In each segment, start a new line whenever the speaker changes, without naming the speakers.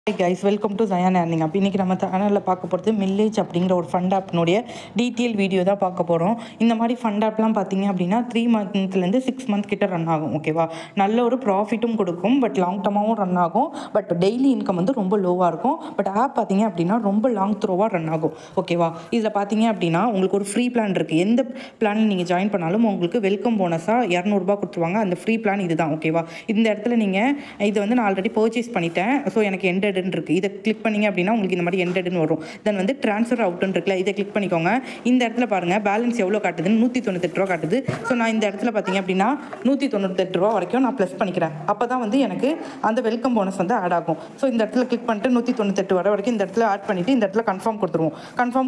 Hi guys, welcome to Zayan Earning. அப்போ இன்றைக்கி நம்ம சேனலில் பார்க்க போகிறது மில்லேஜ் அப்படிங்கிற ஒரு ஃபண்ட் ஆப்னுடைய டீட்டெயில் வீடியோ தான் பார்க்க போகிறோம். இந்த மாதிரி ஃபண்ட் ஆப்லாம் பார்த்தீங்க அப்படின்னா 3 மந்த்லேருந்து 6 மந்த் கிட்ட ரன் ஆகும். ஓகேவா, நல்ல ஒரு ப்ராஃபிட்டும் கொடுக்கும், பட் லாங் டர்மாகவும் ரன் ஆகும். பட் டெய்லி இன்கம் வந்து ரொம்ப லோவாக இருக்கும். பட் ஆப் பார்த்தீங்க அப்படின்னா ரொம்ப லாங் த்ரோவாக ரன் ஆகும். ஓகேவா, இதில் பார்த்தீங்க அப்படின்னா உங்களுக்கு ஒரு ஃப்ரீ பிளான் இருக்குது. எந்த பிளானில் நீங்கள் ஜாயின் பண்ணாலும் உங்களுக்கு வெல்கம் போனஸாக 200 கொடுத்துருவாங்க. அந்த ஃப்ரீ பிளான் இதுதான். ஓகேவா, இந்த இடத்துல நீங்கள் இதை வந்து நான் ஆல்ரெடி பர்ச்சேஸ் பண்ணிட்டேன், ஸோ எனக்கு எண்டட் இருக்கு. இதை கிளிக் பண்ணீங்க அப்படின்னா உங்களுக்கு இந்த மாதிரி எண்டட்னு வரும். தென் வந்து ட்ரான்ஸ்ஃபர் அவுட்னு இருக்குல்ல, இதை கிளிக் பண்ணிக்கோங்க. இந்த இடத்துல பாருங்க பேலன்ஸ் எவ்வளோ காட்டுதுன்னு 198 ரூபா காட்டுது. ஸோ நான் இந்த இடத்துல பார்த்தீங்க அப்படின்னா 198 ரூபா வரைக்கும் நான் ப்ளஸ் பண்ணிக்கிறேன். அப்போ தான் வந்து எனக்கு அந்த வெல்கம் போனஸ் வந்து ஆட் ஆகும். ஸோ இந்த இடத்துல கிளிக் பண்ணிட்டு 198 வர வரைக்கும் இந்த இடத்துல ஆட் பண்ணிட்டு இந்த இடத்துல கன்ஃபார்ம்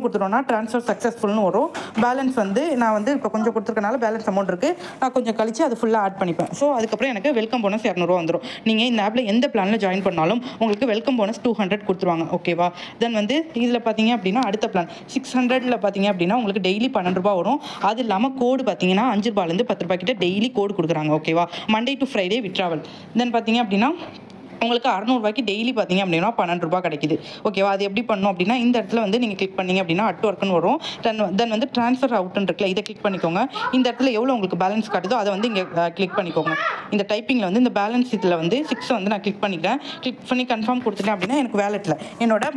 கொடுத்துருவோம்னா ட்ரான்ஸ்ஃபர் சக்ஸஸ்ஃபுல்னு வரும். பேலன்ஸ் வந்து நான் வந்து இப்போ கொஞ்சம் கொடுத்துருக்கனால பேலன்ஸ் அமௌண்ட் இருக்குது, நான் கொஞ்சம் கழிச்சு அது ஃபுல்லாக ஆட் பண்ணிப்பேன். ஸோ அதுக்கப்புறம் எனக்கு வெல்கம் போனஸ் 200 ரூபா வந்துடும். நீங்கள் இந்த ஆப்பில் எந்த பிளானில் ஜாயின் பண்ணாலும் உங்களுக்கு வெல்கம் போனஸ் 200 கொடுத்துருவாங்க. ஓகேவா, தென் வந்து இதில் பார்த்தீங்க அப்படின்னா அடுத்த பிளான் 600ல் பார்த்தீங்க அப்படின்னா உங்களுக்கு டெய்லி 12 ரூபா வரும். அது இல்லாமல் கோடு பார்த்தீங்கன்னா 5 ரூபாயிலேருந்து 10 ரூபாய் கிட்ட டெய்லி கோடு கொடுக்குறாங்க. ஓகேவா, மண்டே டு ஃப்ரைடே விட்ராவல். தென் பார்த்தீங்க அப்படின்னா உங்களுக்கு 600 ரூபாய்க்கு டெய்லி பார்த்தீங்க அப்படின்னா 12 ரூபா கிடைக்குது. ஓகேவா, அது எப்படி பண்ணணும் அப்படின்னா இந்த இடத்துல வந்து நீங்கள் கிளிக் பண்ணீங்க அப்படின்னா அட் ஒர்க்குன்னு வரும். தென் வந்து ட்ரான்ஸ்ஃபர் அவுட்னு இருக்குல்ல, இதை கிளிக் பண்ணிக்கோங்க. இந்த இடத்துல எவ்வளோ உங்களுக்கு பேலன்ஸ் காட்டுதோ அதை வந்து இங்கே கிளிக் பண்ணிக்கோங்க. இந்த டைப்பிங்கில் வந்து இந்த பேலன்ஸ் இதில் வந்து 6 வந்து நான் கிளிக் பண்ணிக்கிறேன். கிளிக் பண்ணி கன்ஃபார்ம் கொடுத்துட்டேன் அப்படின்னா எனக்கு வேலெட்டில் என்னோட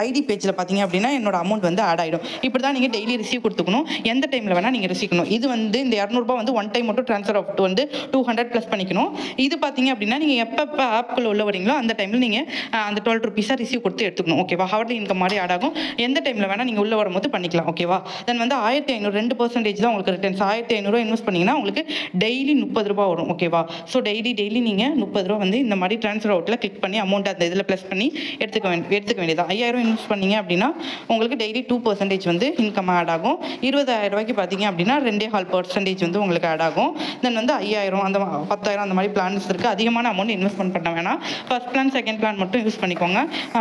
ஐடி பேஜில் பார்த்தீங்க அப்படின்னா என்னோட அமௌண்ட் வந்து ஆட் ஆகிடும். இப்படி தான் நீங்கள் டெய்லி ரிசீவ் கொடுத்துக்கணும். எந்த டைமில் வேணால் நீங்கள் ரிசீவ். இது வந்து இந்த 200 ரூபா வந்து ஒன் டைம் மட்டும் ட்ரான்ஸ்ஃபர் அவுட் வந்து 200 ப்ளஸ் பண்ணிக்கணும். இது பார்த்தீங்க அப்படின்னா நீங்கள் எப்போ ஆப்குள்ளே உள்ள வரீங்களோ அந்த டைமில் நீங்கள் அந்த 12 ருபீஸாக ரிசீவ் கொடுத்து எடுத்துக்கணும். ஓகேவா, ஹவர்லி இன்கம் மாதிரி ஆட் ஆகும். எந்த டைமில் வேணால் நீங்கள் உள்ளே வரும்போது பண்ணிக்கலாம். ஓகேவா, தென் வந்து 1500 2% தான் உங்களுக்கு ரிட்டர்ன்ஸ். 1500 இன்வெஸ்ட் பண்ணிங்கன்னா உங்களுக்கு டெய்லி 30 ரூபா வரும். ஓகேவா, ஸோ டெய்லி நீங்கள் 30 ரூபா வந்து இந்த மாதிரி ட்ரான்ஸ்ஃபர் அவுட்டில் கிளிக் பண்ணி அமௌண்ட் அந்த இதில் ப்ளஸ் பண்ணி எடுத்துக்க வேண்டியது. 5000 இன்வெஸ்ட் பண்ணீங்க அப்படின்னா உங்களுக்கு டெய்லி 2% வந்து இன்கம் ஆட் ஆகும். 20,000 ரூபாய்க்கு பார்த்தீங்க அப்படின்னா 2.5% வந்து உங்களுக்கு ஆட் ஆகும். தென் வந்து 5000 அந்த 10,000 அந்த மாதிரி பிளான்ஸ் இருக்குது. அதிகமான அமௌண்ட் இன்வெஸ்ட்மெண்ட் பண்ண வேணாம். ஃபர்ஸ்ட் பிளான் செகண்ட் பிளான் மட்டும் யூஸ் பண்ணிக்கோங்க.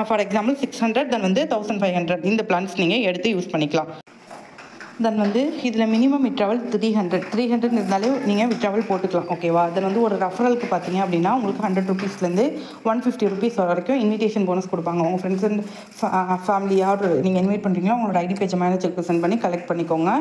ஃபார் எக்ஸாம்பிள் 600 தென் வந்து 1500 இந்த பிளான்ஸ் நீங்கள் எடுத்து யூஸ் பண்ணிக்கலாம். தென் வந்து இதில் மினிமம் விட்ராவல் 300 இருந்தாலே நீங்கள் விட்ராவல் போட்டுக்கலாம். ஓகேவா, தென் வந்து ஒரு ரெஃபரலுக்கு பார்த்தீங்க அப்படின்னா உங்களுக்கு 100 ருபீஸ்லேருந்து 150 ருபீஸ் வரைக்கும் இன்விடேஷன் போனஸ் கொடுப்பாங்க. உங்கள் ஃப்ரெண்ட்ஸ் அண்ட் ஃபேமிலியாக நீங்கள் இன்வைட் பண்ணுறீங்களா உங்களோட ஐடி பேஜ் மேனேஜருக்கு சென்ட் பண்ணி கலெக்ட் பண்ணிக்கோங்க.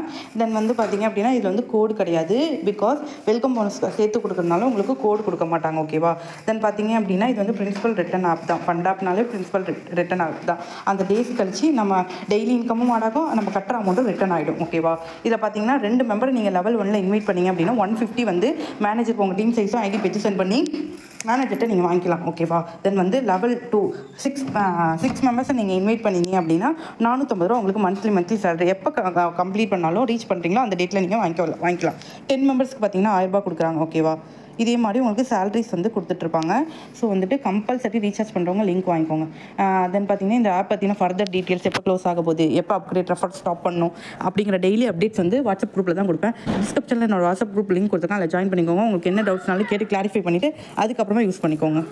தென் வந்து பார்த்தீங்க அப்படின்னா இதில் வந்து கோடு கிடையாது, பிகாஸ் வெல்கம் போனஸ் சேர்த்து கொடுக்குறதுனால உங்களுக்கு கோடு கொடுக்க மாட்டாங்க. ஓகேவா, தென் பார்த்தீங்க அப்படின்னா இது வந்து பிரின்சிபல் ரிட்டர்ன் ஆப் தான். ஃபண்ட் ஆப்னாலே பிரின்சிபல் ரிட்டர்ன் ஆப் தான். அந்த டேஸ் கழிச்சு நம்ம டெய்லி இன்கமும் ஆடாகும், நம்ம கட்டுற அமௌண்ட்டும் ரிட்டர்ன் ஆகிடும். ஓகேவா, இதில் பார்த்தீங்கன்னா 2 மெம்பர் நீங்கள் லெவல் 1ல் இன்வைட் பண்ணீங்க அப்படின்னா 150 வந்து மேனேஜருக்கு உங்கள் டீம் சைஸும் ஐடி பேஜ் சென்ட் பண்ணி மேனேஜர்கிட்ட நீங்கள் வாங்கிக்கலாம். ஓகேவா, தென் வந்து லெவல் 2 6 மெம்பர்ஸை நீங்கள் இன்வைட் பண்ணீங்க அப்படின்னா 450 ரூபா உங்களுக்கு மந்த்லி சேலரி எப்போ கம்ப்ளீட் பண்ணாலும் ரீச் பண்ணுறீங்களோ அந்த டேட்டில் நீங்கள் வாங்கிக்கலாம். 10 மெம்பர்ஸ்க்கு பார்த்தீங்கன்னா 1000 ரூபா கொடுக்குறாங்க. ஓகேவா, இதே மாதிரி உங்களுக்கு சேலரிஸ் வந்து கொடுத்துட்ருப்பாங்க. ஸோ வந்துட்டு கம்பல்சரி ரீசார்ஜ் பண்ணுறவங்க லிங்க் வாங்கிக்கோங்க. தென் பார்த்தீங்கன்னா இந்த ஆப் பார்த்தீங்கன்னா ஃபர்தர் டீட்டெயில்ஸ் எப்போ க்ளோஸ் ஆக போகுது, எப்போ அப்கிரேட் ரெஃபர் ஸ்டாப் பண்ணணும் அப்படிங்கிற டெய்லி அப்டேட்ஸ் வந்து வாட்ஸ்அப் குரூப்பில் தான் கொடுப்பேன். டிஸ்கிரிப்ஷனில் என்னோட வாட்ஸ்அப் குரூப் லிங்க் கொடுத்துருக்கேன், அதில் ஜாயின் பண்ணிக்கோங்க. உங்களுக்கு என்ன டவுட்ஸ்னாலும் கேட்டு கிளாரிஃபை பண்ணிவிட்டு அதுக்கப்புறமா யூஸ் பண்ணிக்கோங்க.